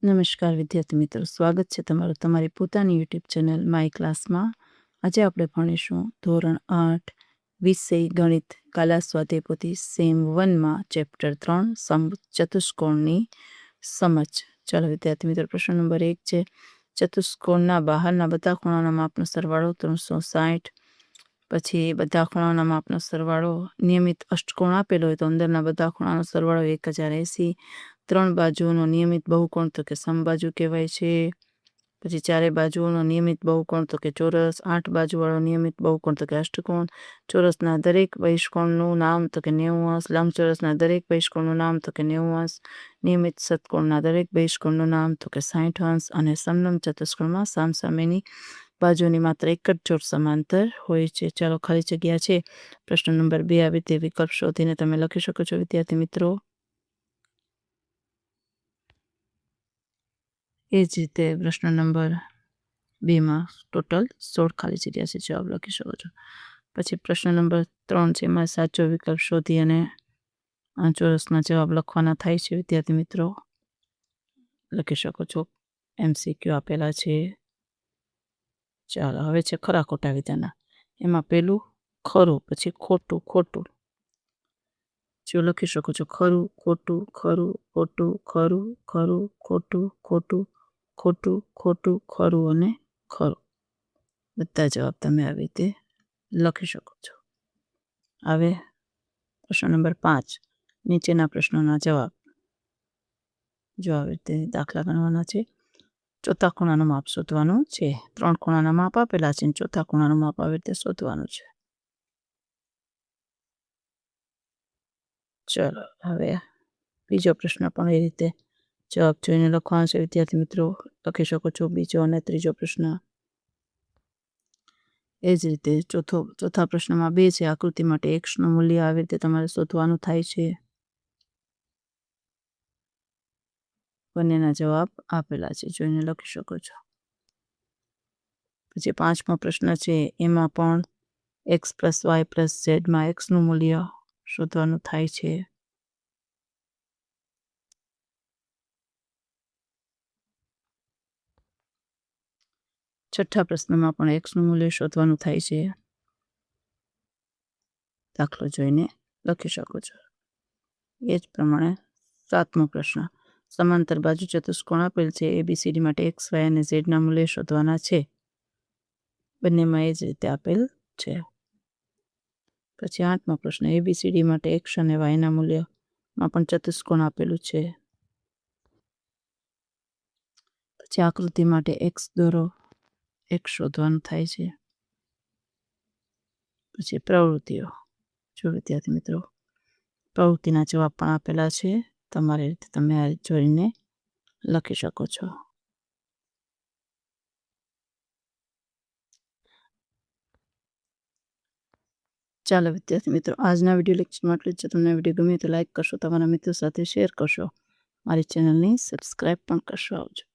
નમસ્કાર વિદ્યાર્થી મિત્રો, સ્વાગત છે તમારું તમારી પોતાની યુટ્યુબ ચેનલ માય ક્લાસમાં. આજે આપણે ભણીશું ધોરણ 8 વિષય ગણિત કલા સ્વાધ્યાય પોથી સેમ 1માં ચેપ્ટર 3 ચતુષ્કોણની સમજ. ચાલો વિદ્યાર્થી મિત્રો, પ્રશ્ન નંબર 1 છે ચતુષ્કોણના બહારના બધા ખૂણાના માપનો સરવાળો 360. પછી બધા ખૂણાના માપનો સરવાળો નિયમિત અષ્ટકોણ આપેલો હોય તો અંદરના બધા ખૂણાનો સરવાળો 1080. 3 બાજુઓનો નિયમિત બહુકોણ તો કે સમબાજુ કહેવાય છે. પછી 4 બાજુઓનો નિયમિત બહુકોણ તો કે ચોરસ. 8 બાજુવાળો નિયમિત બહુકોણ તો કે અષ્ટકોણ. ચોરસના દરેક બહિષ્કોણનું નામ તો કે 90°. લંબચોરસના દરેક બહિષ્કોણનું નામ તો કે 90°. નિયમિત ષટકોણના દરેક બહિષ્કોણનું નામ તો કે 60°. અને સમલંબ ચતુષ્કોણમાં સામસામેની બાજુની માત્ર એક જ જોડ સમાંતર હોય છે. ચાલો, ખાલી જગ્યા છે. પ્રશ્ન નંબર 2 આવે તે વિકલ્પ શોધીને તમે લખી શકો છો વિદ્યાર્થી મિત્રો. એ જ રીતે પ્રશ્ન નંબર 2માં ટોટલ 16 ખાલી જગ્યા છે, જવાબ લખી શકો છો. પછી પ્રશ્ન નંબર 3 છે, એમાં સાચો વિકલ્પ શોધી અને ચોરસના જવાબ લખવાના થાય છે વિદ્યાર્થી મિત્રો. લખી શકો છો. MCQ આપેલા છે. ચાલો, હવે છે ખરા ખોટા વિધાનના. એમાં પહેલું ખરું, પછી ખોટું ખોટું. જો લખી શકો છો ખરું ખોટું ખરું ખોટું ખરું ખરું ખોટું ખોટું ખોટું ખોટું ખરું અને ખરું. બધા જવાબ તમે આવી રીતે લખી શકો છો. હવે પ્રશ્ન નંબર 5, નીચેના પ્રશ્નોના જવાબ. જો આવી રીતે દાખલા ગણવાના છે. ચોથા ખૂણાનું માપ શોધવાનું છે. 3 ખૂણાના માપ આપેલા છે, ચોથા ખૂણાનું માપ આવી રીતે શોધવાનું છે. ચલો, હવે બીજો પ્રશ્ન પણ એ રીતે જવાબ જોઈને લખવાનો છે વિદ્યાર્થી મિત્રો. લખી શકો છો બીજો અને ત્રીજો પ્રશ્ન. એ જ રીતે ચોથા પ્રશ્નમાં 2 છે. આકૃતિ માટે x નું મૂલ્ય આવી રીતે તમારે શોધવાનું થાય છે. બંનેના જવાબ આપેલા છે, જોઈને લખી શકો છો. પછી 5મો પ્રશ્ન છે, એમાં પણ x + y + z માં x નું મૂલ્ય શોધવાનું થાય છે. છઠ્ઠા પ્રશ્નમાં પણ x નું મૂલ્ય શોધવાનું થાય છે. દાખલો જોઈને લખી શકો છો. એ જ પ્રમાણે 7મો પ્રશ્ન, સમાંતર બાજુ ચતુષ્કોણ આપેલ છે. ABCD માટે x, y અને z ના મૂલ્ય શોધવાના છે. બંનેમાં એ જ રીતે આપેલ છે. પછી 8મો પ્રશ્ન, ABCD માટે x અને y ના મૂલ્યમાં પણ ચતુષ્કોણ આપેલું છે. પછી આકૃતિ માટે x દોરો, x શોધવાનું થાય છે. પછી પ્રવૃત્તિઓ. જો વિદ્યાર્થી મિત્રો, પ્રવૃત્તિના જવાબ પણ આપેલા છે. તમારી રીતે તમે આ જોઈને લખી શકો છો. ચાલો વિદ્યાર્થી મિત્રો, આજના વિડીયો લેક્ચરમાં આટલું જ છે. તમને વિડીયો ગમે તો લાઈક કરશો, તમારા મિત્રો સાથે શેર કરશો, મારી ચેનલની સબસ્ક્રાઈબ પણ કરશો. આવજો.